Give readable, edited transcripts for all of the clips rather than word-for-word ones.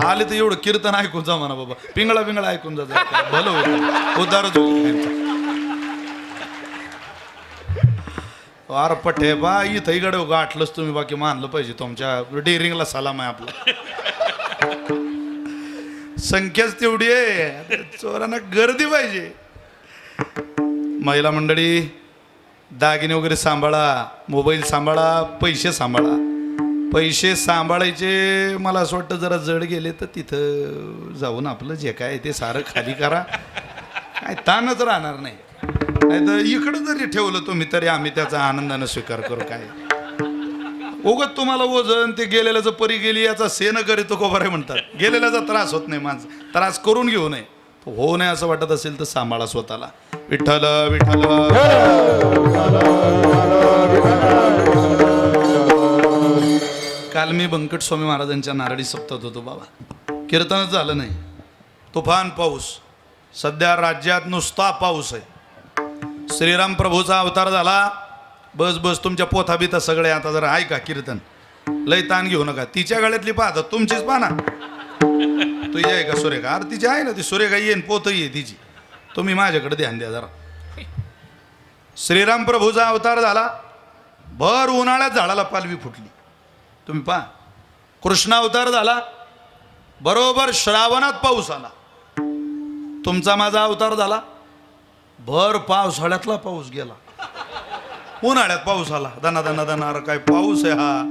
आले तर एवढं कीर्तन ऐकून जा म्हणा बाबा, पिंगळा पिंगळा ऐकून जा भलं होतं, उद्धारच होईल. अरे पठे बा इथं इकडे गाठलंच तुम्ही, बाकी मानलं पाहिजे तुमच्या डेअरिंगला सलाम आहे आपला. संख्याच तेवढी आहे, चोरांना गर्दी पाहिजे. महिला मंडळी दागिने वगैरे सांभाळा, मोबाईल सांभाळा, पैसे सांभाळा. पैसे सांभाळायचे मला असं वाटतं जरा जड गेले तर तिथं जाऊन आपलं जे काय ते सारं खाली करा, काय ताणच राहणार नाही. नाही तर इकडं जरी ठेवलं तुम्ही तरी आम्ही त्याचा आनंदानं स्वीकार करू. काय उगत तुम्हाला वजन ते गेलेल्याचं परी गेली याचा सेन करीतो को बरे म्हणतात. गेलेल्याचा त्रास होत नाही, माणसं त्रास करून घेऊ नये. हो नाही असं वाटत असेल तर सांभाळा स्वतःला. विठ्ठल विठ्ठल. काल मी बंकट स्वामी महाराजांच्या नारळी सप्तात होतो बाबा, कीर्तनच झालं नाही. तुफान पाऊस, सध्या राज्यात नुसता पाऊस आहे. श्रीराम प्रभूचा अवतार झाला. बस बस तुमच्या पोथा बिथा सगळे आता जरा ऐका कीर्तन, लय ताण घेऊ नका. तिच्या गळ्यातली पाहता तुमचीच पाना, तुझी आहे का सुरेखा? अरे तिची आहे ना, ती सुरेखा येईन पोत ये तिची. तुम्ही माझ्याकडे ध्यान द्या जरा. श्रीराम प्रभूचा अवतार झाला, भर उन्हाळ्यात झाडाला पालवी फुटली. तुम्ही पहा, कृष्ण अवतार झाला, बरोबर श्रावणात पाऊस आला. तुमचा माझा अवतार झाला, भर पावसाळ्यातला पाऊस गेला, उन्हाळ्यात पाऊस आला. दना दना दना. अरे काय पाऊस आहे हा.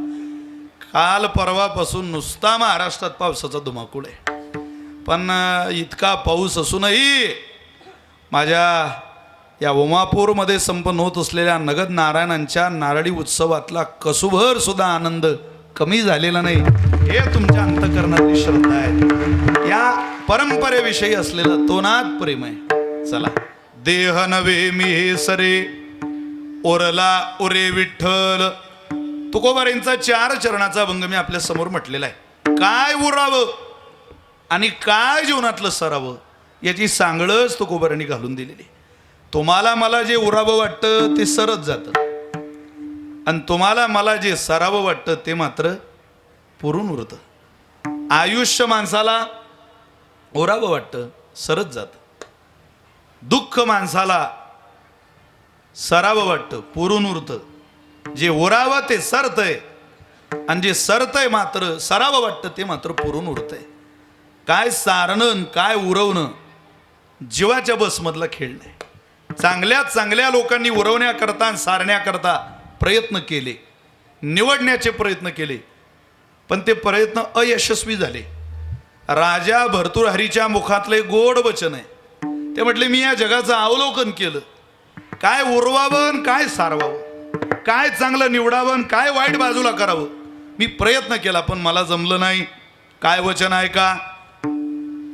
काल परवापासून नुसता महाराष्ट्रात पावसाचा धुमाकूळ आहे. पण इतका पाऊस असूनही माझ्या या उमापूरमध्ये संपन्न होत असलेल्या नगद नारायणांच्या नारळी उत्सवातला कसुभर सुद्धा आनंद कमी झालेला नाही. हे तुमच्या अंतःकरणातली श्रद्धा आहे. या परंपरेविषयी असलेलं तोनात प्रेम आहे. चला. देह नवे मी हे सरे ओरला ओरे विठ्ठल. तुकोबारांचा 4 चरणाचा अभंग मी आपल्या समोर म्हटलेला आहे. काय उरावं आणि काय जीवनातलं सरावं याची सांगळच तुकोबारांनी घालून दिलेली. तुम्हाला मला जे उरावं वाटतं ते सरत जातं, आणि तुम्हाला मला जे सरावं वाटतं ते मात्र पुरून उरतं. आयुष्य माणसाला उरावं वाटतं, सरत जातं. दुःख माणसाला सरावं वाटतं, पुरून उरतं. जे उरावं ते सरतंय, आणि जे सरतंय मात्र सरावं वाटतं ते मात्र पुरून उरतंय. काय सारणं काय उरवणं जीवाच्या बसमधला खेळ नाही. चांगल्या चांगल्या लोकांनी उरवण्याकरता आणि सारण्याकरता प्रयत्न केले, निवडण्याचे प्रयत्न केले, पण ते प्रयत्न अयशस्वी झाले. राजा भर्तृहरीच्या मुखातले गोड वचन आहे. ते म्हटले, मी या जगाचं अवलोकन केलं, काय उरवावं काय सारवावं, काय चांगलं निवडावं काय वाईट बाजूला करावं. मी प्रयत्न केला पण मला जमलं नाही. काय वचन आहे का?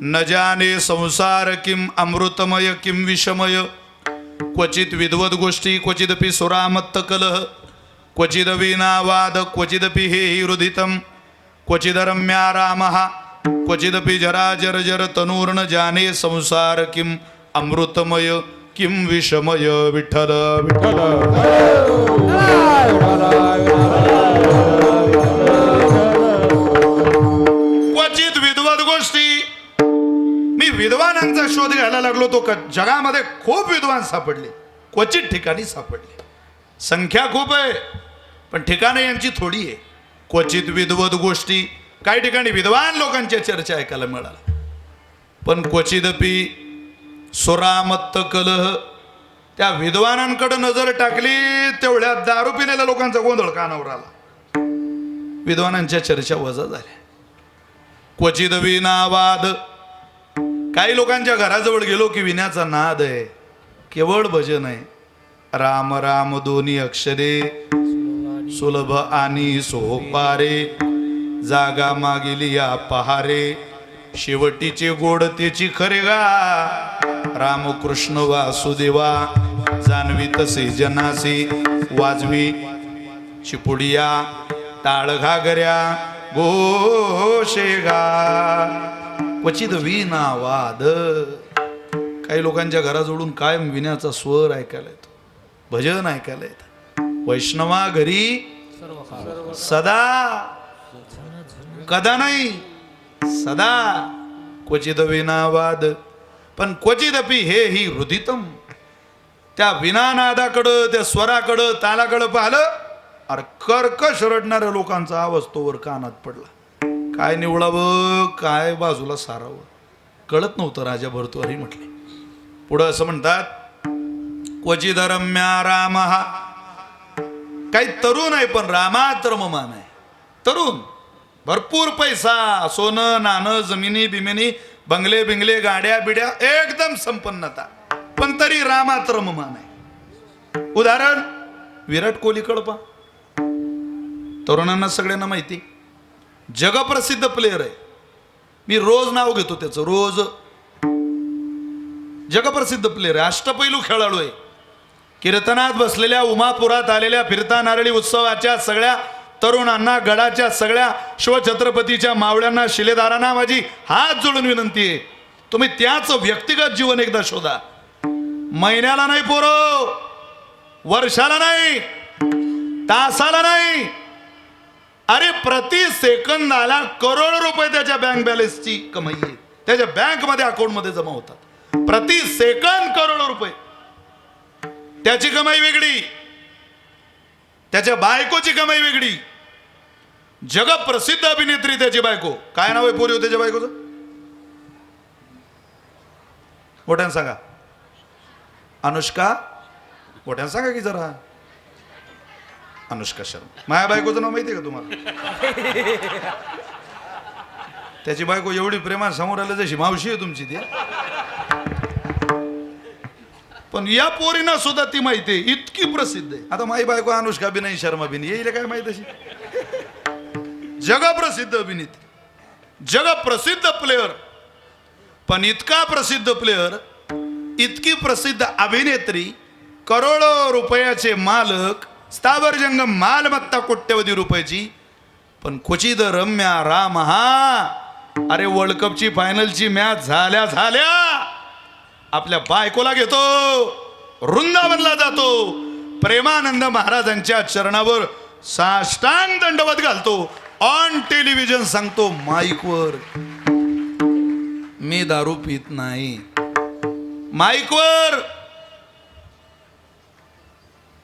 न जाने संसार किम अमृतमय किम विषमय, क्वचित विद्वद गोष्टी क्वचिदपि सुरामत्त कलह, क्वचिद वीणावाद क्वचिदपि हे हृदितम, क्वचिद रम्या रामः क्वचिदपि जरा जर जर तनूर्न जाने संसार किम अमृतमय किम विषमय. विठ्ठल विठ्ठल. क्वचित विद्वद गोष्टी. मी विद्वानांचा शोध घ्यायला लागलो तो जगामध्ये खूप विद्वान सापडले, क्वचित ठिकाणी सापडले. संख्या खूप आहे पण ठिकाणे यांची थोडी आहे. क्वचित विद्वद गोष्टी, काही ठिकाणी विद्वान लोकांच्या चर्चा ऐकायला मिळाल्या, पण क्वचिदपि सुरामत्त कलह. त्या विद्वानांकडे नजर टाकली तेवढ्या दारू पिलेल्या लोकांचा गोंधळ कानावर आला. विद्वानांच्या चर्चा वजा झाल्या. क्वचिद वीणावाद. काही लोकांच्या घराजवळ गेलो की विण्याचा नाद आहे, केवळ भजन आहे. राम राम दोन्ही अक्षरे सुलभ आणि सोपारे, जागा मागिली या पहारे, शेवटीचे गोड त्याची खरे गा. रामकृष्ण वासुदेवा जाणवी तसे जनासी, वाजवी चिपुडिया टाळ घागऱ्या घोषेगा. क्वचित वीणा वाद. काही लोकांच्या घराजवळून कायम विण्याचा स्वर ऐकायला येतो, भजन ऐकायला येतं. वैष्णवा घरी सदा कदा नाही. सदा क्वचित विनावाद पण क्वचिदपि हे ही रुदितम. त्या विनानादाकडं त्या स्वराकडं तालाकडं पाहिलं अरे कर्कश रडणाऱ्या लोकांचा आवाज तोवर कानात पडला. काय निवडावं काय बाजूला सारावं कळत नव्हतं. राजा भर्तृहरी म्हटले. पुढं असं म्हणतात क्वचिद रम्या राम. काही तरुण आहे पण रामात रममान आहे. तरुण भरपूर पैसा सोनं नाणं जमिनी बिमिनी बंगले बिंगले गाड्या बिड्या एकदम संपन्नता पण तरी रामात रममान आहे. उदाहरण विराट कोहली कळपा. तरुणांना सगळ्यांना माहिती जगप्रसिद्ध प्लेयर आहे. मी रोज नाव घेतो त्याचं रोज. जगप्रसिद्ध प्लेयर आहे. अष्टपैलू खेळाडू आहे. कीर्तनात बसलेल्या उमापुरात आलेल्या फिरता नारळी उत्सवाच्या सगळ्या तरुणांना गडाच्या सगळ्या शिवछत्रपतीच्या मावळ्यांना शिलेदारांना माझी हात जोडून विनंती आहे तुम्ही त्याच व्यक्तिगत जीवन एकदा शोधा. महिन्याला नाही पोरो वर्षाला नाही तासाला नाही अरे प्रति सेकंदाला करोड रुपये त्याच्या बँक बॅलन्सची कमाई आहे. त्याच्या बँक मध्ये अकाउंट मध्ये जमा होतात प्रति सेकंद करोड रुपये. त्याची कमाई वेगळी त्याच्या बायकोची कमाई वेगळी. जगप्रसिद्ध अभिनेत्री त्याची बायको. काय नाव आहे पोरी त्याच्या बायकोचं मोठ्यानं सांगा. अनुष्का. मोठ्यानं सांगा की जरा. अनुष्का शर्मा. माझ्या बायकोचं नाव माहितीये का तुम्हाला. त्याची बायको एवढी प्रेमात समोर आलं जशी मावशी आहे तुमची ती. पण या पोरीना सुद्धा ती माहिती आहे इतकी प्रसिद्ध आहे. आता माझी बायको अनुष्का बी नाही शर्मा बी नाही येईल काय माहित अशी. जगप्रसिद्ध अभिनेत्री जगप्रसिद्ध प्लेयर पण इतका प्रसिद्ध प्लेयर इतकी प्रसिद्ध अभिनेत्री करोडो रुपयाचे मालक स्थावर जंगम मालमत्ता कोट्यवधी रुपयाची पण क्वचिद रम्या राम. अरे वर्ल्ड कपची फायनलची मॅच झाल्या झाल्या आपल्या बायकोला घेतो वृंदावनला जातो प्रेमानंद महाराजांच्या चरणावर साष्टांग दंडवत घालतो. ऑन टेलिव्हिजन सांगतो माईकवर मी दारू पित नाही. माईकवर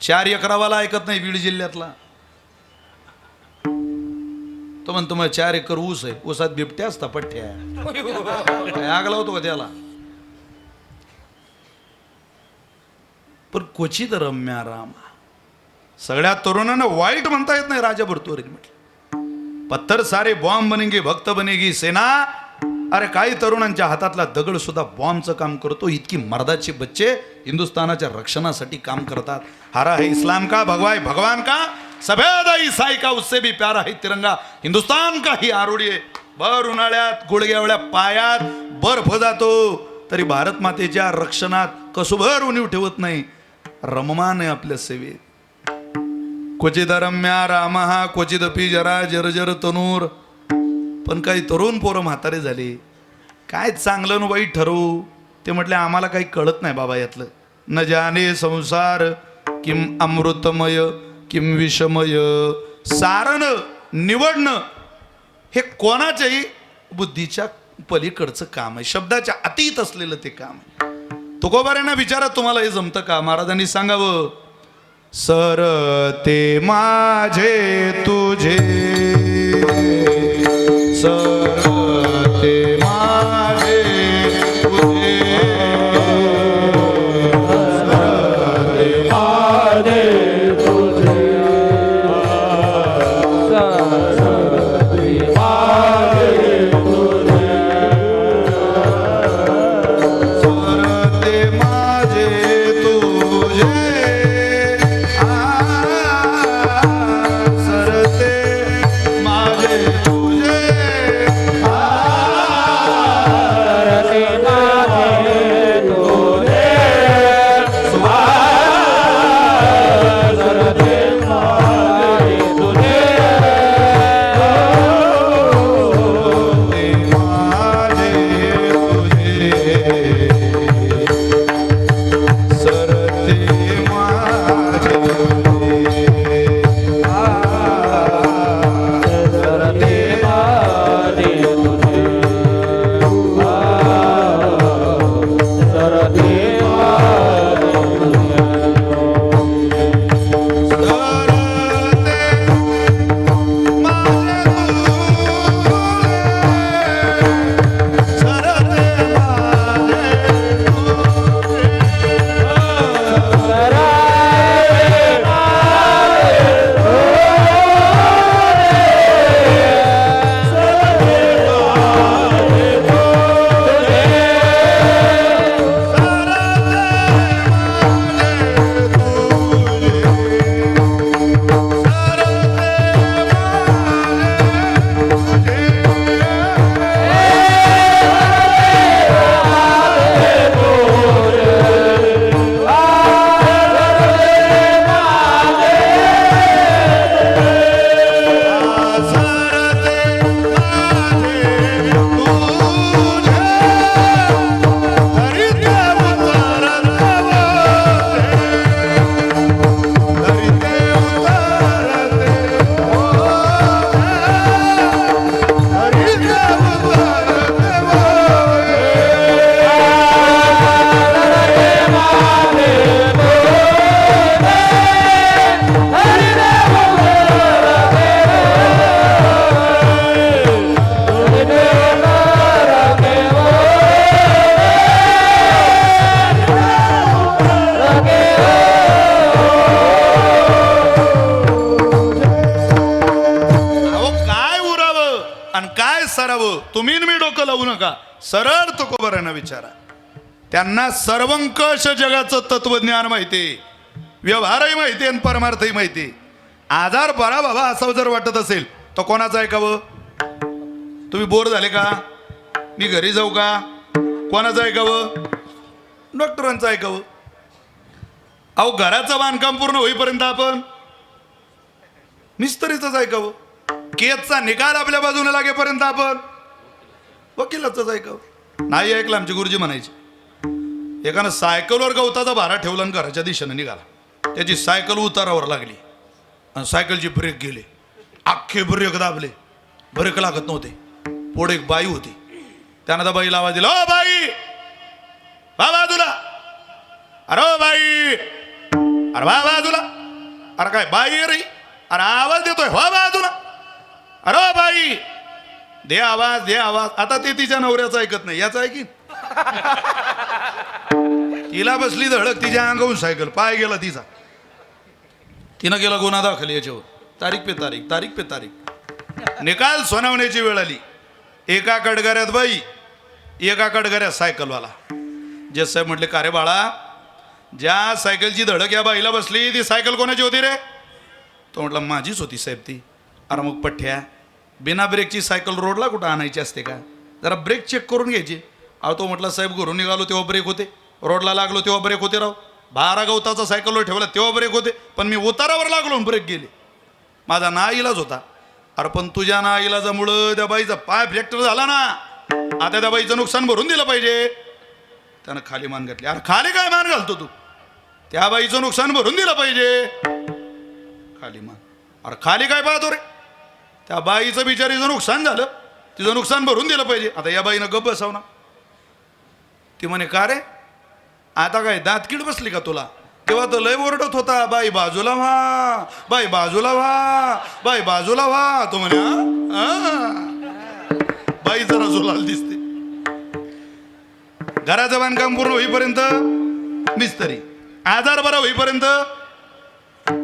4 एकरावाला ऐकत नाही बीड जिल्ह्यातला. तो म्हणतो मग 4 एकर ऊस आहे ऊसात बिबट्या असता पठ्ठ्या. आग लावतो का त्याला. पण क्वचित रम्या राम. सगळ्या तरुणांना वाईट म्हणता येत नाही. राजा भर्तृहरी म्हटलं पत्थर सारे बॉम्ब बनेगी भक्त बनेगी सेना. अरे काही तरुणांच्या हातातला दगड सुद्धा बॉम्बचं काम करतो. इतकी मर्दाचे बच्चे हिंदुस्थानाच्या रक्षणासाठी काम करतात. हारा है इस्लाम का भगवा है भगवान का सफेद है ईसाई का उससे भी प्यारा है तिरंगा हिंदुस्तान का ही आरोडी आहे. भर उन्हाळ्यात गुडघ्यावळ्या पायात बर्फ जातो तरी भारत मातेच्या रक्षणात कसुभर उणीव ठेवत नाही. रममान आहे आपल्या सेवेत. क्वचिद रम्या राम क्वचिदपि जरा जर्जर तनूर. पण काही तरुण पोरं म्हातारे झाले. काय चांगलं न वाईट ठरवू ते म्हटले आम्हाला काही कळत नाही बाबा यातलं. न जाने संसार किम अमृतमय किम विषमय. सारणं निवडणं हे कोणाच्याही बुद्धीच्या पलीकडचं काम आहे. शब्दाच्या अतीत असलेलं ते काम आहे. तुकोबाऱ्यांना विचारा तुम्हाला हे जमतं का. महाराजांनी सांगावं सर ते माझे तुझे सर ते माझे तुझे सर ते माझे तुझे सर ते माझे तुझे सर ते माझे तुझे सरते माझे तुझे सारावं. तुम्ही मी डोकं लावू नका, सरळ तुकोबारांना विचारा. त्यांना सर्वंकष जगाचं तत्वज्ञान माहिती, व्यवहारही माहिती आणि परमार्थही माहिती. आजार बरा बाबा असं जर वाटत असेल तर कोणाचं ऐकावं? तुम्ही बोर झाले का? मी घरी जाऊ का? कोणाचं ऐकावं? डॉक्टरांचं ऐकावं. अहो घराचं बांधकाम पूर्ण होईपर्यंत आपण मिस्त्रीचंच ऐकावं. केसचा निकाल आपल्या बाजूने लागेपर्यंत आपण वकिलाचंच ऐकावं. नाही ऐकलं आमचे गुरुजी म्हणायचे, एकानं सायकलवर गवताचा भारा ठेवला आणि घराच्या दिशेने निघाला. त्याची सायकल उतारावर लागली आणि सायकलची ब्रेक गेले. अख्खे ब्रेक दाबले, ब्रेक लागत नव्हते. पुढे एक बाई होती, त्यानं त्या बाईला आवाज दिला, ओ बाई वा बाजूला. अरे ओ बाई, अरे वा बाजूला. अरे काय बाई रे? अरे आवाज देतोय, हो बाजूला. अरे ओ बाई, दे आवाज, दे आवाज. आता ते तिच्या नवऱ्याचं ऐकत नाही, याचं ऐकीन. तिला बसली धडक, तिच्या अंगावून सायकल, पाय गेला तिचा. तिनं गेला गुन्हा दाखल याच्यावर, तारीख पे तारीख, तारीख पे तारीख. निकाल सुनावण्याची वेळ आली. एका कडगाऱ्यात बाई, एका कडगाऱ्यात सायकलवाला. जे साहेब म्हटले, का रे बाळा, ज्या सायकलची धडक या बाईला बसली ती सायकल कोणाची होती रे? तो म्हटलं माझीच होती साहेब ती. अरे मग पठ्ठ्या, बिना ब्रेकची सायकल रोडला कुठं आणायची असते का? जरा ब्रेक चेक करून घ्यायची. अहो तो म्हटलं साहेब घरून निघालो तेव्हा ब्रेक होते, रोडला लागलो तेव्हा ब्रेक होते. राव भारा गवताचा सायकलवर ठेवला तेव्हा ब्रेक होते, पण मी उतारावर लागलो ब्रेक गेले. माझा नाईलाज होता. अरे पण तुझ्या नाईलाजामुळं त्या बाईचा पाय फ्रॅक्चर झाला ना, आता त्या बाईचं नुकसान भरून दिलं पाहिजे. त्यानं खाली मान घातली. अरे खाली काय मान घालतो तू? त्या बाईचं नुकसान भरून दिलं पाहिजे. खाली मान. अरे खाली काय पाहतो रे? त्या बाईचं बिचारीचं नुकसान झालं, तिचं नुकसान भरून दिलं पाहिजे. आता या बाईनं गप्प बसाव ना. ती म्हणे, का रे आता काय दातकीड बसली का तुला? तेव्हा तर लय ओरडत होता, बाई बाजूला व्हा, बाई बाजूला व्हा, बाई बाजूला व्हा. तो म्हणे बाई जरा झोलाल दिसते. घराचं बांधकाम पूर्ण होईपर्यंत मिस्त्री, आजार बरा होईपर्यंत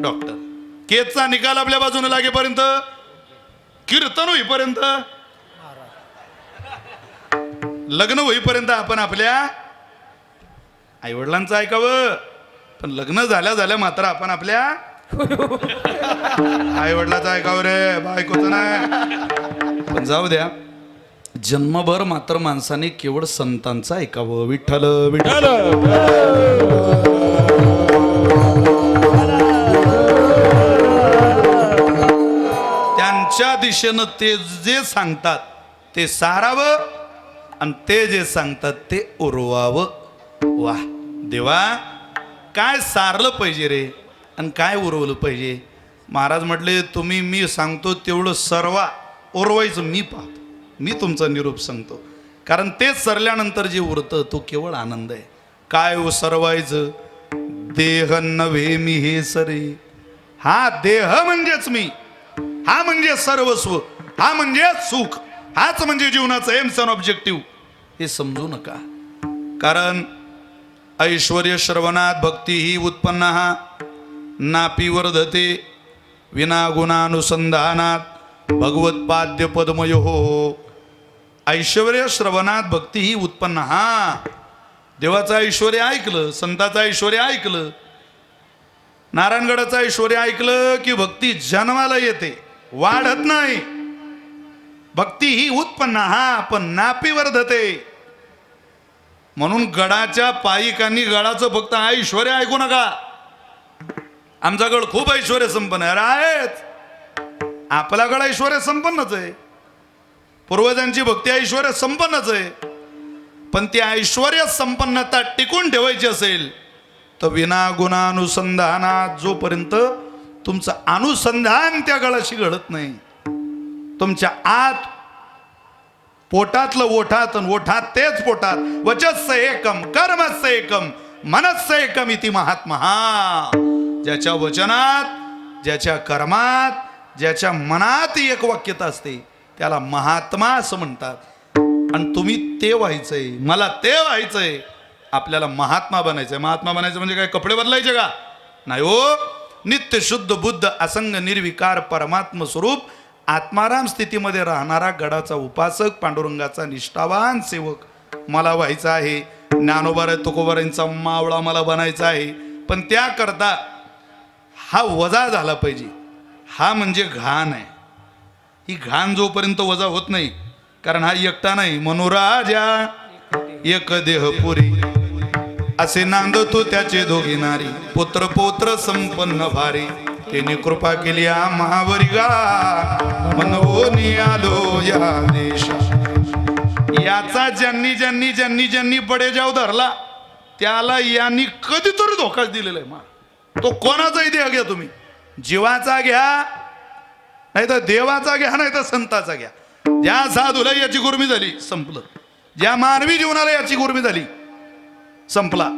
डॉक्टर, केसचा निकाल आपल्या बाजूने लागेपर्यंत कीर्तन होईपर्यंत, लग्न होईपर्यंत आपण आपल्या आईवडिलांचं ऐकावं. पण लग्न झाल्या झाल्या मात्र आपण आपल्या आईवडिलाचं ऐकावं रे, बायकोचं नाही. पण जाऊ द्या, जन्मभर मात्र माणसाने केवळ संतांचं ऐकावं. विठ्ठल विठ्ठल. त्यांच्या दिशेनं ते जे सांगतात ते सारावं आणि ते जे सांगतात ते उरवावं. वा देवा, काय सारलं पाहिजे रे आणि काय उरवलं पाहिजे. महाराज म्हटले, तुम्ही मी सांगतो तेवढं सर्वा, उरवायचं मी पाहतो. मी तुमचा निरूप सांगतो, कारण तेच सरल्यानंतर जे उरतं तो केवळ आनंद आहे. काय सरवायचं? देह नव्हे मी हे सरे. हा देह म्हणजेच मी, हा म्हणजे सर्वस्व, हा म्हणजे सुख, हाच म्हणजे जीवनाचं एम्स अँड ऑब्जेक्टिव्ह. हे समजू नका. कारण ऐश्वर्य श्रवणात भक्ती ही उत्पन्न नापी वर्धते विना गुणानुसंधानात भगवत्पाद्य पद्मयो. ऐश्वर्य श्रवणात भक्ती ही उत्पन्न. देवाचं ऐश्वर्य ऐकलं, संताचं ऐश्वर्य ऐकलं, नारायणगडाचं ऐश्वर्य ऐकलं की भक्ती जन्माला येते, वाढत नाही. भक्ती ही उत्पन्न पण नापी वर्धते. म्हणून गडाच्या पायिकांनी गडाचं फक्त ऐश्वर्य ऐकू नका. आमचा गड खूप ऐश्वर्य संपन्न आहे. आहेच, आपला गड ऐश्वर्य संपन्नच आहे. पूर्वजांची भक्ती ऐश्वर्य संपन्नच आहे. पण ती ऐश्वर्य संपन्नता टिकून ठेवायची असेल तर विना गुणानुसंधानात जोपर्यंत तुमचं अनुसंधान त्या गडाशी घडत नाही, तुमच्या आत पोटातलं ओठात आणि ओठात तेच पोटात, वचस्स एकम कर्मस्स एकम मनस्स एकम इति महात्मा. ज्याच्या वचनात, ज्याच्या कर्मात, ज्याच्या मनात एक वाक्यता असते त्याला महात्मा असं म्हणतात. आणि तुम्ही ते व्हायचंय, मला ते व्हायचंय. आपल्याला महात्मा बनायचंय. महात्मा बनायचं म्हणजे काय कपडे बदलायचे का? नाही हो. नित्य शुद्ध बुद्ध असंग निर्विकार परमात्म स्वरूप आत्माराम स्थितीमध्ये राहणारा गडाचा उपासक, पांडुरंगाचा निष्ठावान सेवक मला व्हायचा आहे. ज्ञानोबा तुकोबारांचा मावळा मला बनायचा आहे. पण त्याकरता हा वजा झाला पाहिजे. हा म्हणजे घाण आहे. ही घाण जोपर्यंत वजा होत नाही, कारण हा एकटा नाही. मनोराजा एक देह पुरी असे नांदतो त्याचे दोघी नारी. पुत्र पौत्र संपन्न भारी त्याने कृपा केली महावरी गा. मनवोनी आलो या देशा. याचा ज्यांनी ज्यांनी ज्यांनी ज्यांनी बडेजाव धरला त्याला यांनी कधीतरी धोकाच दिलेला आहे. तो कोणाचाही देह घ्या, तुम्ही जीवाचा घ्या, नाही तर देवाचा घ्या, नाही तर संताचा घ्या. ज्या साधूला याची गुरमी झाली संपलं. ज्या मानवी जीवनाला याची गुरमी झाली संपला.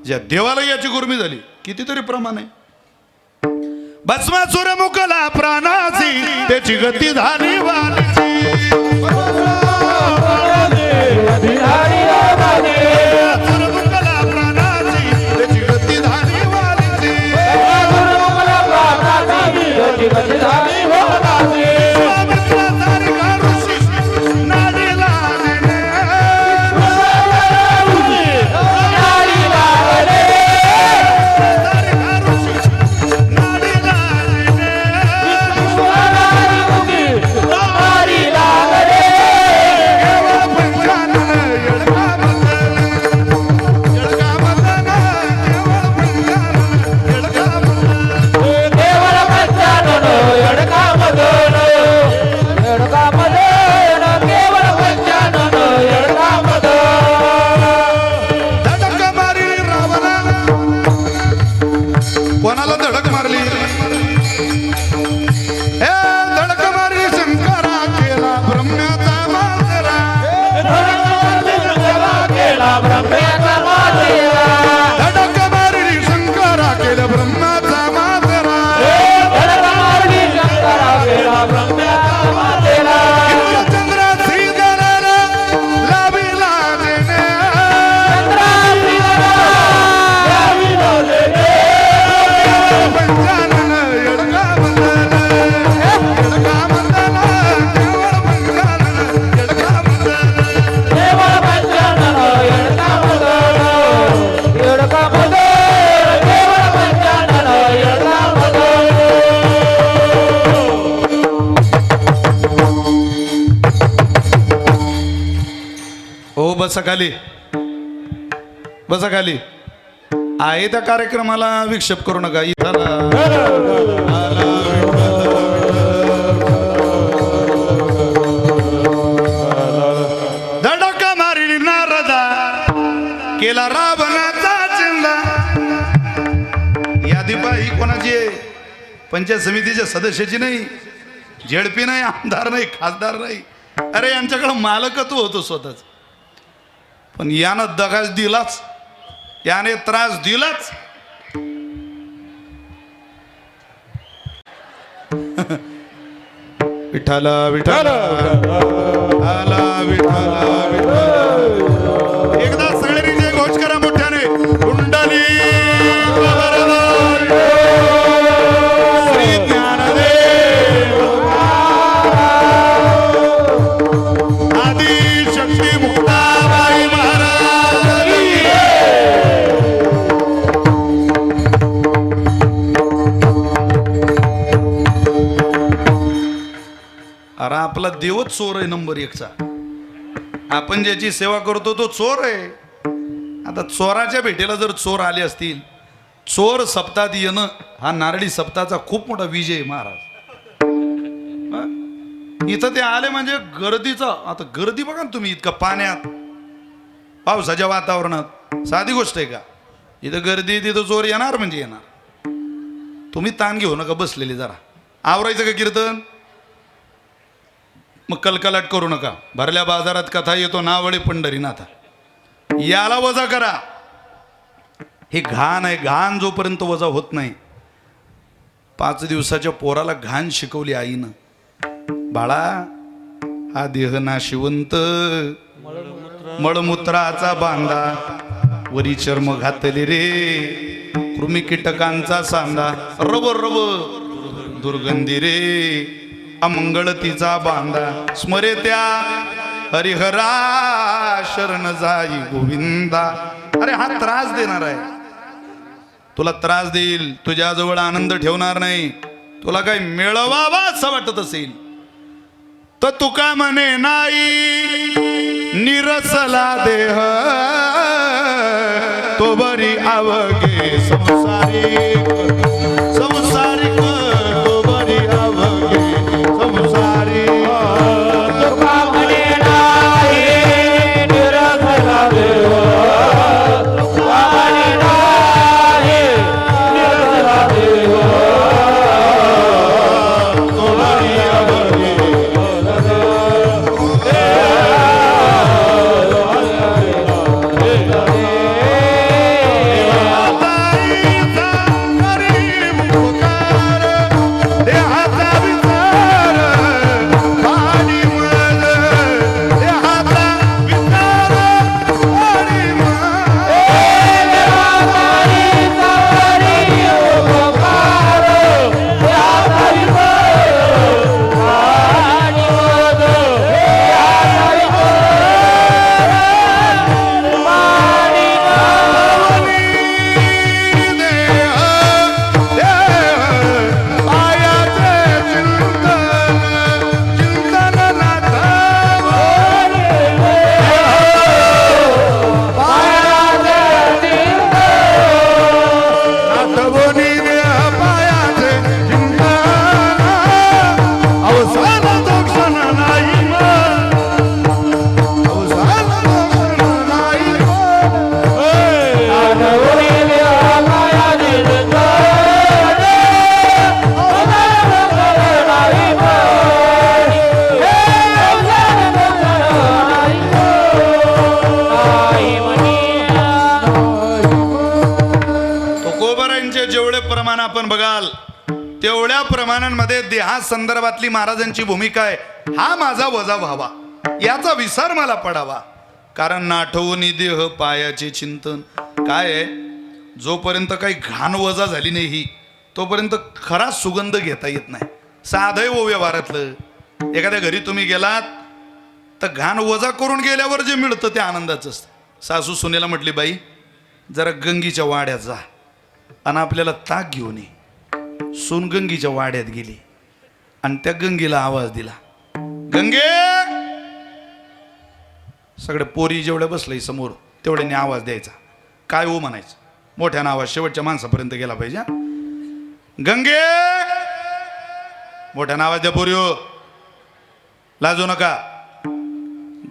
ज्या देवाला याची गुरमी झाली कितीतरी प्रमाण आहे. भस्मासुर मुकला प्राणाची त्याची गती झाली वालीची. बसा खाली, बसा खाली. आहे त्या कार्यक्रमाला विक्षेप करू नका. धडका मारी नारदा केला रावणाचा चिंदा. यादी ही कोणाची आहे? पंचायत समितीच्या सदस्याची नाही, झेडपी नाही, आमदार नाही, खासदार नाही. अरे यांच्याकडे मालकत्व होतो स्वतःच. पण यानं दगाच दिलाच, याने त्रास दिलाच. विठाला विठाला आला विठाला विठाला. एकदा सगळ्यांनी घोष करा मोठ्याने. कुंडली श्री ज्ञानदेव आदि शक्ती मुक्ताबाई महाराज. अरे आपला देवच चोर आहे नंबर 1चा. आपण ज्याची सेवा करतो तो चोर आहे. आता चोराच्या भेटीला जर चोर आले असतील, चोर सप्ताहात येणं हा नारळी सप्ताहाचा खूप मोठा विजय आहे महाराज. इथं ते आले म्हणजे गर्दीचा. आता गर्दी बघा ना तुम्ही, इतकं पाण्यात पावसाच्या वातावरणात साधी गोष्ट आहे का? इथं गर्दी, तिथं चोर येणार म्हणजे येणार. तुम्ही ताण घेऊ नका, बसलेले जरा आवरायचं का कीर्तन. मग कलकलाट करू नका. भरल्या बाजारात कथा येतो नावळे पंढरीनाथा. याला वजा करा. हे घाण आहे. घाण जोपर्यंत वजा होत नाही. 5 दिवसाच्या पोराला घाण शिकवली आईनं. बाळा हा देह नाशिवंत, मळमूत्राचा बांधा, वरी चर्म घातले रे, कृमी कीटकांचा सांदा, रब रब दुर्गंधी रे. अमंगळ तिचा बांधा स्मरे त्या हरिहरा शरण जाई गोविंदा. अरे हा त्रास देणार आहे, तुला त्रास देईल, तुझ्याजवळ आनंद ठेवणार नाही, तुला काही मिळवावा असं वाटत असेल तर तुका म्हणे नाही निरसला देह तो बरी अवघे संसारिक संसारिक तो बरी अवघे संसारिक. तुका म्हणे नाही निरसला देह तुका म्हणे नाही निरसला देह तो बरी अवघे आपण बघाल तेवढ्या प्रमाणांमध्ये देहा संदर्भातली महाराजांची भूमिका आहे. हा माझा वजा व्हावा, याचा विसर मला पडावा, कारण नाठवणी देह पायाचे चिंतन. काय आहे, जोपर्यंत काही घाण वजा झाली नाही तोपर्यंत खरा सुगंध घेता येत नाही. साधय व व्यवहारातलं एखाद्या घरी तुम्ही गेलात तर घाण वजा करून गेल्यावर जे मिळतं ते आनंदाचं असतं. सासू सुनेला म्हटली, बाई जरा गंगीच्या वाड्यात जा आणि आपल्याला ताक घेऊन ये. सून गंगीच्या वाड्यात गेली आणि त्या गंगेला आवाज दिला, गंगे. सगळ्या पोरी जेवढ्या बसलंय समोर तेवढ्याने आवाज द्यायचा. काय हो म्हणायचं, मोठ्यानं आवाज शेवटच्या माणसापर्यंत गेला पाहिजे. गंगे, मोठ्यानं आवाज द्या पोरी, हो लाजू नका.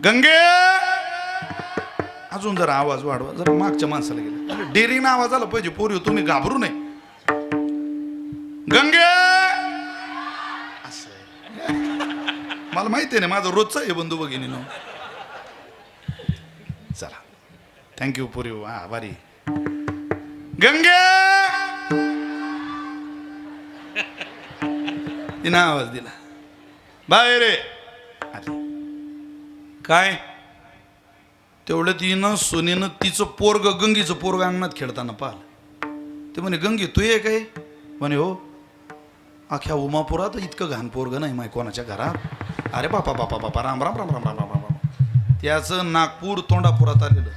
गंगे, अजून जरा आवाज वाढवा, जरा मागच्या माणसाला गेला. डेरीनं आवाज आला पाहिजे पोरी, तुम्ही घाबरू नये. गंगे, असं मला माहिती आहे ना, माझं रोजचं आहे बंधू भगिनी. चला, थँक्यू पोरी, हा बारी. गंगे, तिनं आवाज दिला, बाहेर रे. काय तेवढं तिनं सोनेनं तिचं पोरग गंगीचं पोरग अंगणात खेळताना पाहिलं. ते म्हणे, गंगी तू ये काय? म्हणे, हो. अख्ख्या उमापुरात इतकं घाण पोरग नाही माय कोणाच्या घरात. अरे बापा बापा बापा, राम राम राम राम राम राम राम. त्याचं नागपूर तोंडापुरात आलेलं.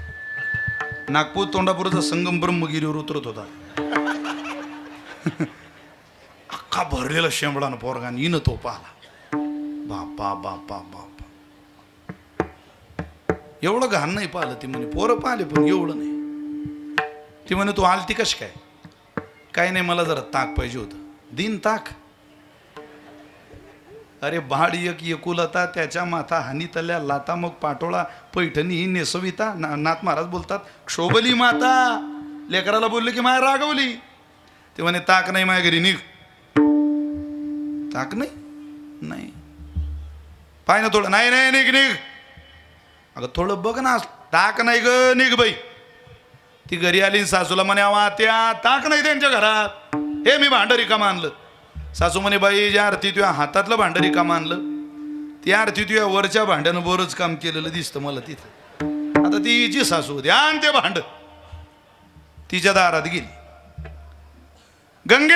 नागपूर तोंडापुराचा संगम ब्रह्मगिरीवर उतरत होता. अख्खा भरलेला शेंबडानं पोरगा, इनं तो पाहला. बापा बापा बापा, एवढं घाण नाही पाहिलं. ती म्हणे, पोरं पाहिले पण एवढं नाही. ती म्हणे, तू आलती कशी काय? काही नाही, मला जरा ताक पाहिजे होतं. दिन ताक? अरे बाळ एक एकुलता, त्याच्या माथा हानी तल्या लाता, मग पाटोळा पैठणी ही नेसविता. नाथ महाराज बोलतात, क्षोभली माता. लेकराला बोलले की माया रागवली. ते म्हणे, ताक नाही माझ्या घरी, निघ. ताक नाही? नाही. पाय ना थोडं. नाही नाही, निघ निघ. अगं थोडं बघ ना, ताक नाही ग, निघ बाई. ती घरी आली, सासूला म्हणे, आवा त्या ताक नाही त्यांच्या घरात. हे मी भांडं रिकामं आणलं. सासू म्हणे, बाई ज्या अर्थी तुझ्या हातातलं भांडं रिकामं आणलं त्या अर्थी तुझ्या वरच्या भांड्यानं बरंच काम केलेलं दिसतं मला तिथं. आता ती जी सासू होती, आण ते भांड. तिच्या दारात गेली. गंगे,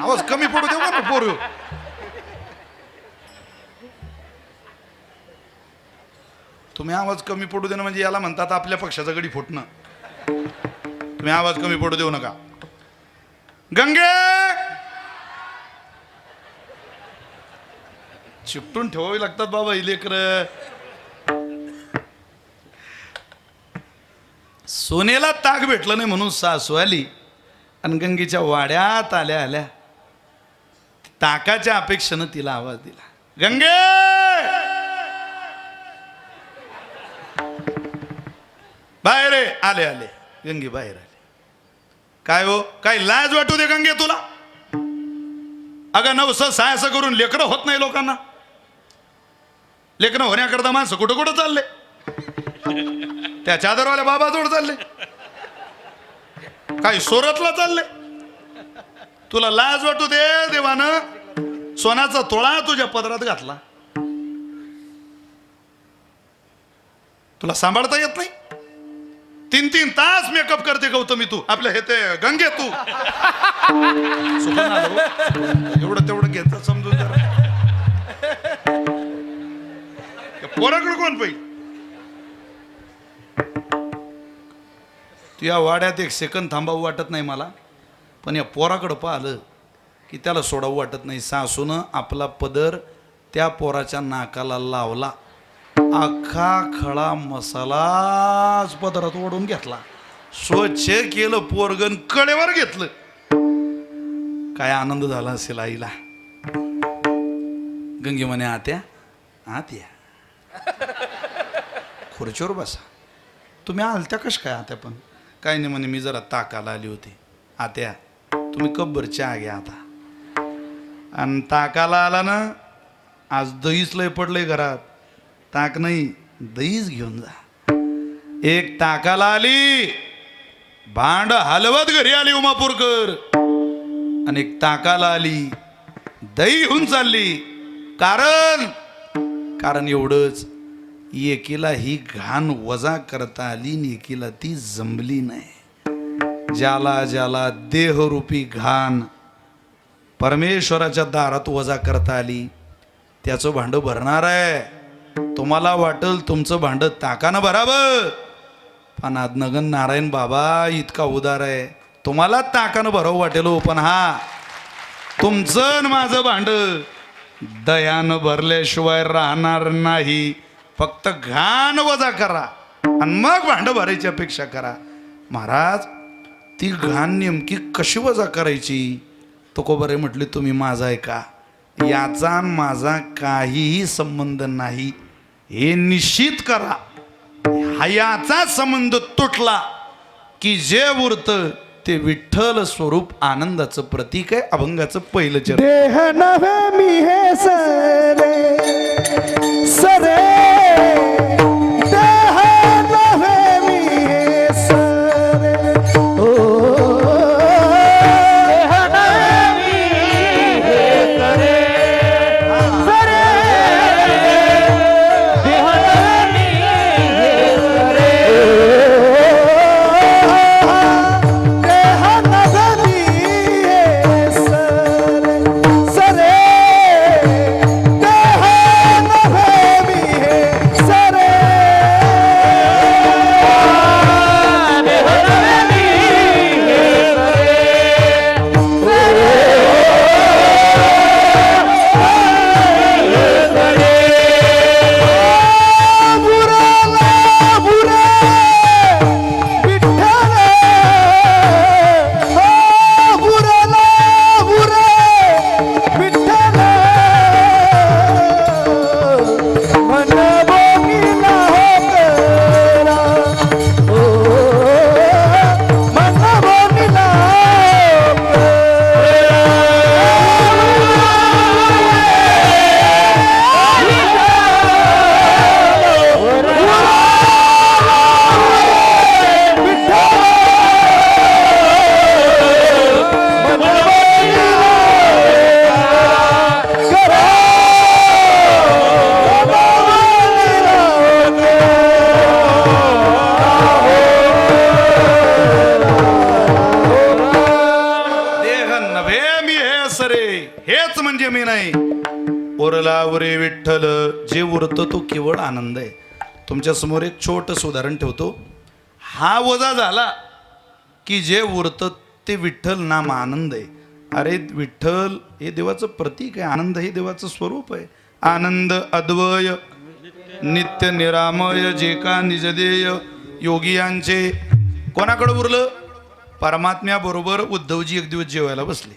आवाज कमी पडू देऊ का ना पोरू. तुम्ही आवाज कमी पडू देणं म्हणजे याला म्हणतात आपल्या पक्षाचा गडी फुटणं. तुम्ही आवाज कमी पडू देऊ नका. गंगे चिपटून ठेवावी लागतात बाबा ही लेकरं. सोनेला ताक भेटलं नाही म्हणून सासू आली आणि गंगेच्या वाड्यात आल्या आल्या ताकाच्या अपेक्षेनं तिला आवाज दिला. गंगे बाहेर ये. आले आले गंगे बाहेर आले. काय हो काय लाज वाटू दे गंगे तुला. अगं नवस सायसं करून लेकरं होत नाही लोकांना. लेकरं होण्याकरता माणसं कुठं कुठं चालले. त्या चादरवाल्या बाबाजवळ चालले. काही सोरतला चालले. तुला लाज वाटू दे. देवानं सोन्याचा तोळा तुझ्या पदरात घातला. तुला सांभाळता येत नाही. 3-3 तास मेकअप करते गौतमी तू. आपल्या हे ते गंगे तू एवढं तेवढं घेत समजून जरा. पोराकडे कोण पाहिजे. तू या वाड्यात एक सेकंद थांबावं वाटत नाही मला. पण या पोराकडं पाहिलं की त्याला सोडावं वाटत नाही. सासूनं आपला पदर त्या पोराच्या नाकाला लावला. अख्खा खळा मसालाच पदरात ओढून घेतला. स्वच्छ केलं पोरगन कडेवर घेतलं. काय आनंद झाला असेल आईला. गंगे म्हणे आत्या आत्या खुर्चीवर बसा. तुम्ही आलत्या कश काय आत्या. पण काय नाही म्हणे मी जरा ताकाला आली होती. आत्या तुम्ही कब्बर चहा घ्या आता. आणि ताकाला आला ना आज दहीच लय पडलंय घरात. ताक नाही दहीच घेऊन जा. एक ताकाला आली भांड हलवत घरी आली उमापूरकर. आणि एक ताकाला आली दही घेऊन चालली. कारण एवढंच एकीला ही घाण वजा करता आली आणि एकीला ती जमली नाही. ज्याला ज्याला देहरूपी घाण परमेश्वराच्या दारात वजा करता आली त्याचं भांड भरणार आहे. तुम्हाला वाटल तुमचं भांड ताकानं भरावं. पण आदनगन नारायण बाबा इतका उदार आहे. तुम्हाला ताकानं भरावं वाटेल हो. पण हा तुमचं माझं भांड दयानं भरल्याशिवाय राहणार नाही. फक्त घाण वजा करा आणि मग भांड भरायची अपेक्षा करा. महाराज ती घाण नेमकी कशी वजा करायची. तुकोबारे म्हटले तुम्ही माझा आहे का. याचा माझा काहीही संबंध नाही हे निश्चित करा. हा याचा संबंध तुटला की जे उरतं ते विठ्ठल स्वरूप आनंदाचं प्रतीक आहे. अभंगाचं पहिलं चरण. देह नव्हे मी हे सरे सरे देह नव्हे मी हे सरे ओ देह नव्हे मी हे सरे सरे देह नव्हे मी हे सरे देह नव्हे मी हे सरे सरे देह नव्हे मी हे हेच म्हणजे मी नाही. उरला उरे विठ्ठल, जे उरतं तो केवळ आनंद आहे. तुमच्या समोर एक छोटंसं उदाहरण ठेवतो. हा वजा झाला की जे उरतं ते विठ्ठल नाम आनंद आहे. अरे विठ्ठल हे देवाचं प्रतीक आहे. आनंद हे देवाचं स्वरूप आहे. आनंद अद्वय नित्य निरामय, जे का निजदेय योगियांचे. कोणाकडे उरलं? परमात्म्याबरोबर उद्धवजी एक दिवस जेवायला बसले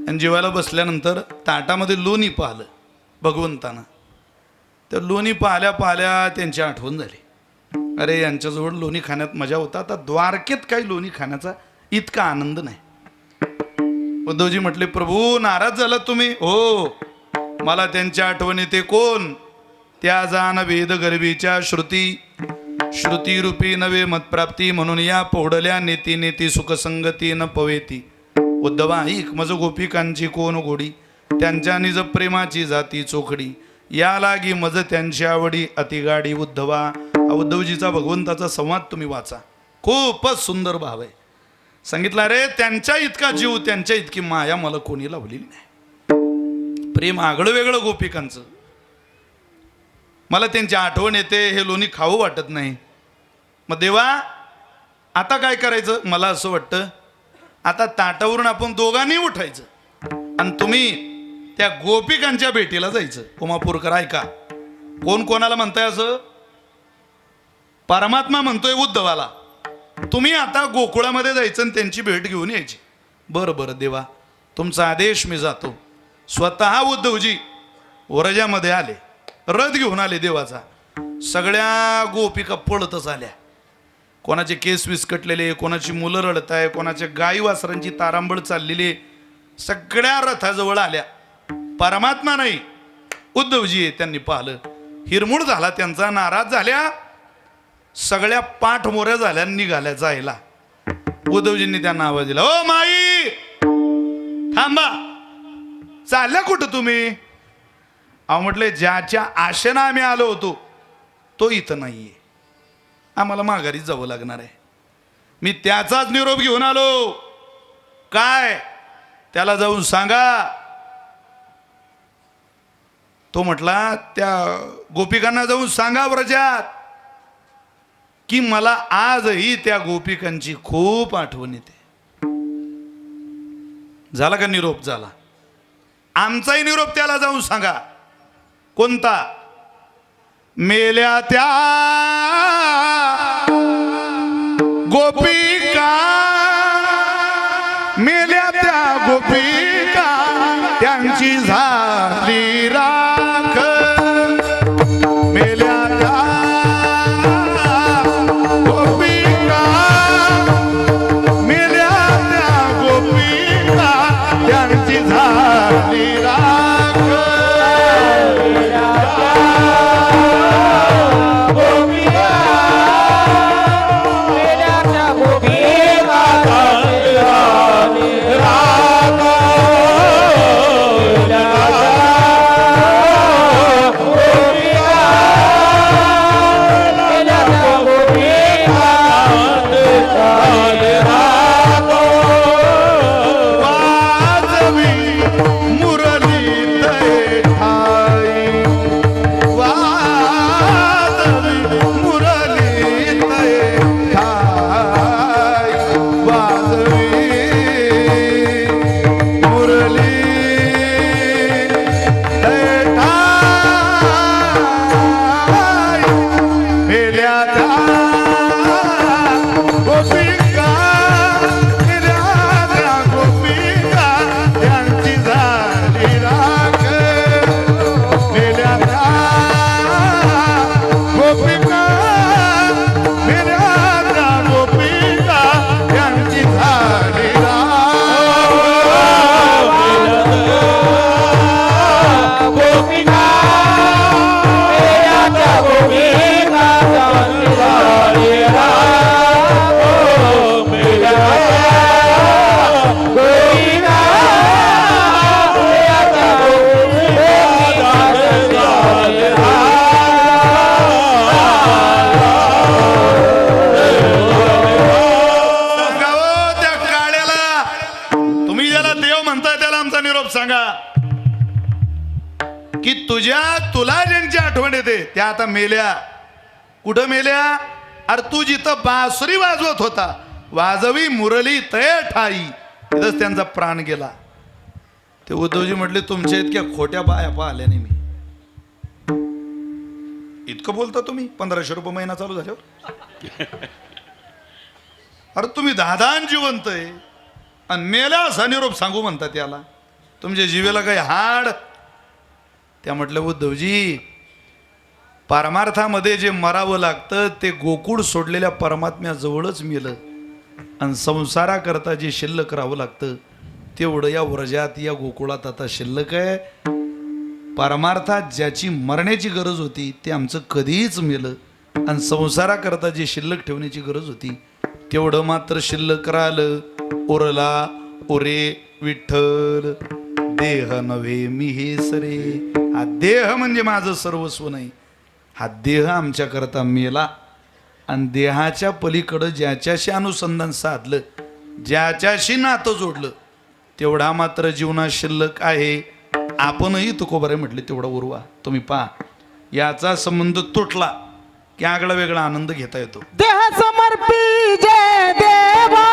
आणि जेवायला बसल्यानंतर ताटामध्ये लोणी पाहिलं भगवंतानं. तर लोणी पाहल्या पाहल्या त्यांची आठवण झाली. अरे यांच्याजवळ लोणी खाण्यात मजा होता, आता द्वारकेत काही लोणी खाण्याचा इतका आनंद नाही. उद्धवजी म्हटले, प्रभू नाराज झाला तुम्ही? हो, मला त्यांच्या आठवण येते. कोण? त्या जाण वेद गर्भीच्या श्रुती, श्रुती रूपी नवे मतप्राप्ती, म्हणून या पोहडल्या नेती नेती सुखसंगती न पवेती. उद्धवा ऐक मज गोपिकांची कोण गोडी, त्यांच्या निज प्रेमाची जाती चोखडी, या लागी मज त्यांची आवडी अतिगाडी. उद्धवा, उद्धवजीचा भगवंताचा संवाद तुम्ही वाचा, खूपच सुंदर भाव आहे. सांगितलं रे त्यांच्या इतका जीव, त्यांच्या इतकी माया मला कोणी लावलेली नाही. प्रेम आगळं वेगळं गोपिकांचं. मला त्यांची आठवण येते, हे लोणी खाऊ वाटत नाही. मग देवा आता काय करायचं? मला असं वाटतं आता ताटावरून आपण दोघांनी उठायचं आणि तुम्ही त्या गोपिकांच्या भेटीला जायचं. उमापूरकर ऐका, कोण कोणाला म्हणताय असं? परमात्मा म्हणतोय उद्धवाला, तुम्ही आता गोकुळामध्ये जायचं आणि त्यांची भेट घेऊन यायची. बरं बरं देवा, तुमचा आदेश, मी जातो. स्वतः उद्धवजी वरजामध्ये आले, रथ घेऊन आले देवाचा. सगळ्या गोपिका पळतच आल्या. कोणाचे केस विस्कटलेले, कोणाची मुलं रडत आहे, कोणाच्या गाई वासरांची तारांबळ चाललेली, सगळ्या रथाजवळ आल्या. परमात्मा नाही, उद्धवजी. त्यांनी पाहिलं, हिरमूड झाला त्यांचा, नाराज झाल्या, सगळ्या पाठ मोऱ्या झाल्या, निघाल्या जायला. उद्धवजींनी त्यांना आवाज दिला, ओ माई थांबा, चालल्या कुठं तुम्ही? अहो म्हटले, ज्याच्या आशेनं आम्ही आलो होतो तो इथं नाहीये, आम्हाला माघारी जावं लागणार आहे. मी त्याचाच निरोप घेऊन आलो. काय? त्याला जाऊन सांगा. तो म्हटला, त्या गोपिकांना जाऊन सांगा व्रजात की मला आजही त्या गोपिकांची खूप आठवण येते. झाला का निरोप? झाला. आमचाही निरोप त्याला जाऊन सांगा. कोणता? मेल्या त्या गोपिका, मेल्या त्या गोपिका, त्यांची झाली राख. मेल्या त्या गोपिका, मेल्या त्या गोपिका, त्यांची झाली राख. की तुला ज्यांची आठवण येते त्या आता मेल्या. कुठं मेल्या? अरे तू जिथं बासरी वाजवत होता, वाजवी मुरली तय ठाई, तिथंच त्यांचा प्राण गेला. ते उद्धवजी म्हटले तुमच्या इतक्या खोट्या बाया पाहिल्या नाही मी. इतकं बोलता तुम्ही 1500 रुपये महिना चालू झाल्यावर? अरे तुम्ही दादान जिवंत आहे आणि मेला असा निरोप सांगू म्हणतात त्याला. तुमच्या जीवेला काही हाड? त्या म्हटलं उद्धवजी, परमार्थामध्ये जे मरावं लागतं ते गोकुळ सोडलेल्या परमात्म्याजवळच मेलं, आणि संसाराकरता जे शिल्लक राहावं लागतं तेवढं या व्रजात या गोकुळात आता शिल्लक आहे. परमार्थात ज्याची मरण्याची गरज होती ते आमचं कधीच मेलं, आणि संसाराकरता जे शिल्लक ठेवण्याची गरज होती तेवढं मात्र शिल्लक राहिलं. उरला उरे विठ्ठल देह नव्हे मी हे सरे. हा देह म्हणजे माझं सर्वस्व नाही, हा देह आमच्याकरता मेला. आणि देहाच्या पलीकडं ज्याच्याशी अनुसंधान साधलं, ज्याच्याशी नातं जोडलं, तेवढा मात्र जीवनात शिल्लक आहे. आपणही तुकोबारे म्हटले तेवढा उरवा. तुम्ही पहा, याचा संबंध तुटला की आगळा वेगळा आनंद घेता येतो. देह समर्पी जय देवा,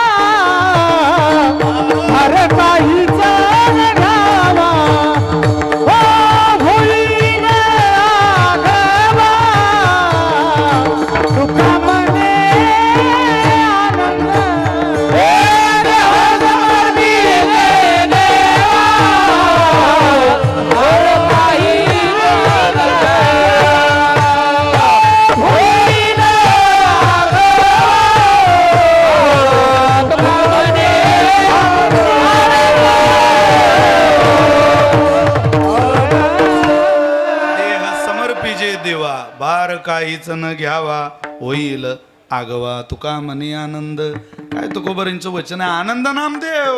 हर काही घावा, ओ होईन आघावा, तुका मने आनंद. देह समर्पी जय देवा, हर काही होईन देह समर्पी जे देवा, भार काहीच न घ्यावा, होईल आगवा तुका मनी आनंद. काय तुकोबारींचं वचन आहे, आनंद नामदेव.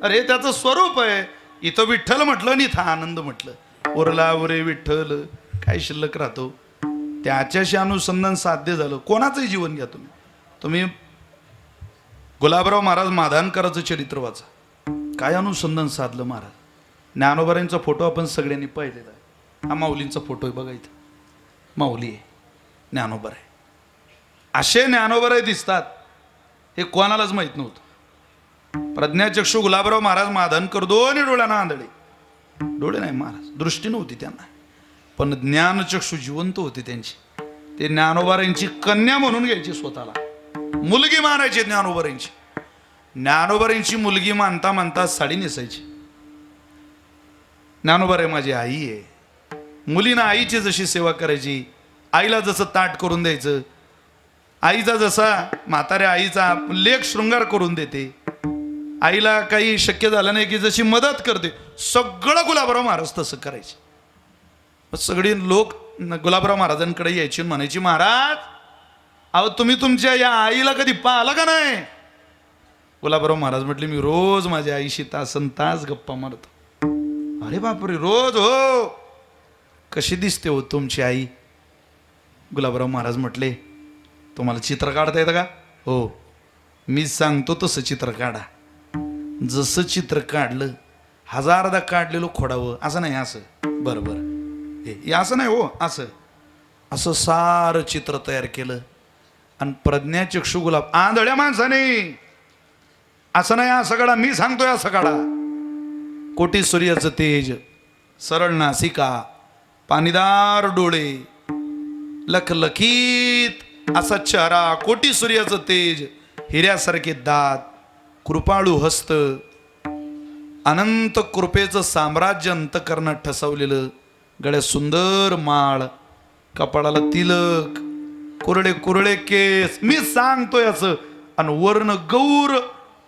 अरे त्याचं स्वरूप आहे. इथं विठ्ठल म्हटलं आणि इथं आनंद म्हटलं. उरला उरे विठ्ठल, काय शिल्लक राहतो? त्याच्याशी अनुसंधान साध्य झालं. कोणाचंही जीवन घ्या तुम्ही. तुम्ही गुलाबराव महाराज माधानकरांचं चरित्र वाचा. काय अनुसंधान साधलं महाराज. ज्ञानोबारांचा फोटो आपण सगळ्यांनी पाहिलेला आहे. हा माऊलींचा फोटो आहे बघा, इथं माऊली आहे, ज्ञानोबर आहे. असे ज्ञानोबर दिसतात हे कोणालाच माहीत नव्हतं. प्रज्ञाचक्षू गुलाबराव महाराज माधानकर दोन्ही डोळ्यांना आंधळे. डोळे नाही महाराज, दृष्टी नव्हती त्यांना, पण ज्ञानचक्षू जिवंत होते त्यांची. ते ज्ञानोबारांची कन्या म्हणून घ्यायची, स्वतःला मुलगी मानायची. ज्ञानोबारांची मुलगी मानता मानता साडी नेसायची. ज्ञानोबाराय माझी आई आहे. मुलीनं आईची जशी सेवा करायची, आईला जसं ताट करून द्यायचं, आईचा जसा म्हाताऱ्या आईचा लेख शृंगार करून देते, आईला काही शक्य झालं नाही की जशी मदत करते, सगळं गुलाबराव महाराज तसं करायचे. सगळी लोक गुलाबराव महाराजांकडे यायची, म्हणायची महाराज अहो तुम्ही तुमच्या या आईला कधी पाहिलं का नाही? गुलाबराव महाराज म्हटले मी रोज माझ्या आईशी तासन तास गप्पा मारतो. अरे बापरे, रोज? हो. कशी दिसते हो तुमची आई? गुलाबराव महाराज म्हटले तुम्हाला चित्र काढता येतं का? हो. मी सांगतो तसं चित्र काढा. जसं चित्र काढलं, हजारदा काढलेलं खोडावं असं नाही, असं बरं हे असं नाही हो, असं असं सारं चित्र तयार केलं. आणि प्रज्ञाचक्षू गुलाब आंधळ्या माणसाने असं नाही, असं काढा, मी सांगतोय असं काढा. कोटी सूर्याचं तेज, सरळ नासिका, पाणीदार डोळे, लखलखीत असा चेहरा, कोटी सूर्याचं तेज, हिऱ्यासारखे दात, कृपाळू हस्त, अनंत कृपेचं साम्राज्य अंतकरणात ठसवलेलं, गळ्यात सुंदर माळ, कपाळाला तिलक, कुरळे कुरळे केस, मी सांगतोय असं, आणि वर्ण गौर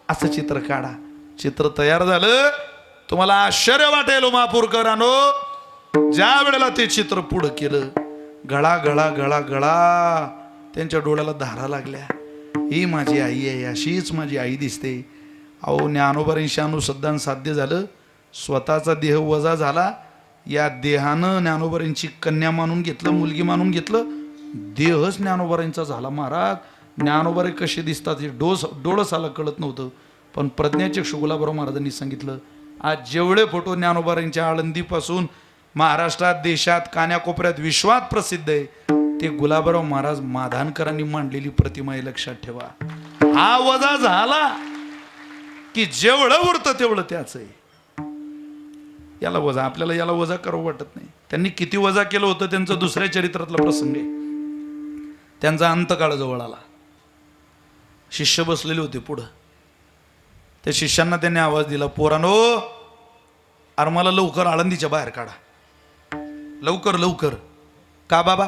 असं चित्र काढा. चित्र तयार झालं. तुम्हाला आश्चर्य वाटेल महापूरकरांनो, ज्या वेळेला ते चित्र पुढं केलं, गळा गळा गळा गळा त्यांच्या डोळ्याला धारा लागल्या. ही माझी आई आहे, अशीच माझी आई दिसते. अहो ज्ञानोबारांशी अनुसंधान साध्य झालं. स्वतःचा देह वजा झाला. या देहानं ज्ञानोबारांची कन्या मानून घेतलं, मुलगी मानून घेतलं. देहच ज्ञानोबारांचा झाला. महाराज ज्ञानोबारे कसे दिसतात हे डोळसाला कळत नव्हतं. पण प्रज्ञाचक्षू गुलाबराव महाराजांनी सांगितलं, आज जेवढे फोटो ज्ञानोबारांच्या आळंदीपासून महाराष्ट्रात, देशात, कान्याकोपऱ्यात, विश्वात प्रसिद्ध आहे ते गुलाबराव महाराज माधानकरांनी मांडलेली प्रतिमा आहे, लक्षात ठेवा. हा वजा झाला की जेवढं उरतं तेवढं त्याच आहे. याला वजा, आपल्याला याला वजा करावं वाटत नाही. त्यांनी किती वजा केलं होतं त्यांचं दुसऱ्या चरित्रातला प्रसंग आहे. त्यांचा अंतकाळ जवळ आला. शिष्य बसलेले होते पुढं. त्या शिष्यांना त्यांनी आवाज दिला, पोरांनो, अरे मला लवकर आळंदीच्या बाहेर काढा, लवकर लवकर. का बाबा?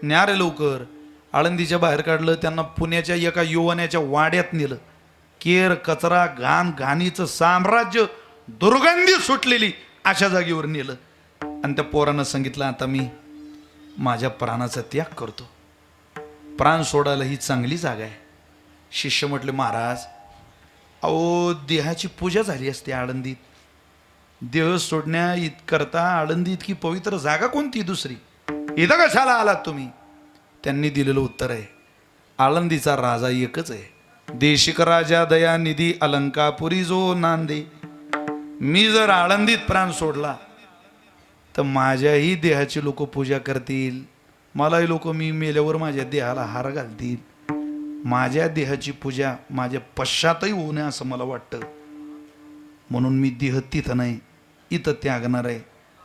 न्या रे लवकर. आळंदीच्या बाहेर काढलं. त्यांना पुण्याच्या एका यवनाच्या वाड्यात नेलं. केर, कचरा, घाण, घाणीचं साम्राज्य, दुर्गंधी सुटलेली अशा जागेवर नेलं. आणि त्या पोरानं सांगितलं, आता मी माझ्या प्राणाचा त्याग करतो, प्राण सोडायला ही चांगली जागा आहे. शिष्य म्हटले, महाराज अहो देहाची पूजा झाली असते आळंदीत, देह सोडण्या इतकरता आळंदी इतकी पवित्र जागा कोणती दुसरी, इथं कशाला आलात तुम्ही? त्यांनी दिलेलं उत्तर आहे, आळंदीचा राजा एकच आहे, देशिक राजा दयानिधी अलंकापुरी जो नांदे. मी जर आळंदीत प्राण सोडला तर माझ्याही देहाची लोक पूजा करतील, मलाही लोक मी मेल्यावर माझ्या देहाला हार घालतील. माझ्या देहाची पूजा माझ्या पश्चातही होऊ नये असं मला वाटतं. म्हणून मी देह तिथं नाही इथं त्यागणार आहे.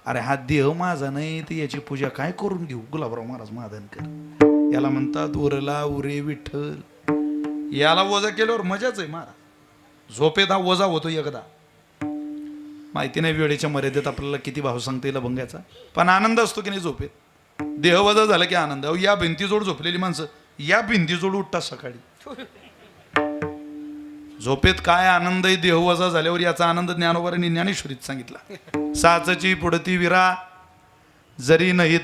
अरे हा देह माझा नाही तर याची पूजा काय करून घेऊ? गुलाबराव महाराज माधनकर याला म्हणतात उरला उरे विठ्ठल. याला वजा केल्यावर मजाच आहे महाराज. झोपेत हा वजा होतो एकदा, माहिती नाही वेळेच्या मर्यादेत आपल्याला किती भाव सांगता येईल अभंगाचा, पण आनंद असतो की नाही झोपेत. देह वजा झाला की आनंद. अहो या भिंतीजोड झोपलेली माणसं या भिंतीजोड उठतात सकाळी. झोपेत काय आनंद आहे देह वजा झाल्यावर, याचा आनंद ज्ञानोबारांनी ज्ञानेश्वरीत सांगितला. साचची पुढती विरा जरी नाही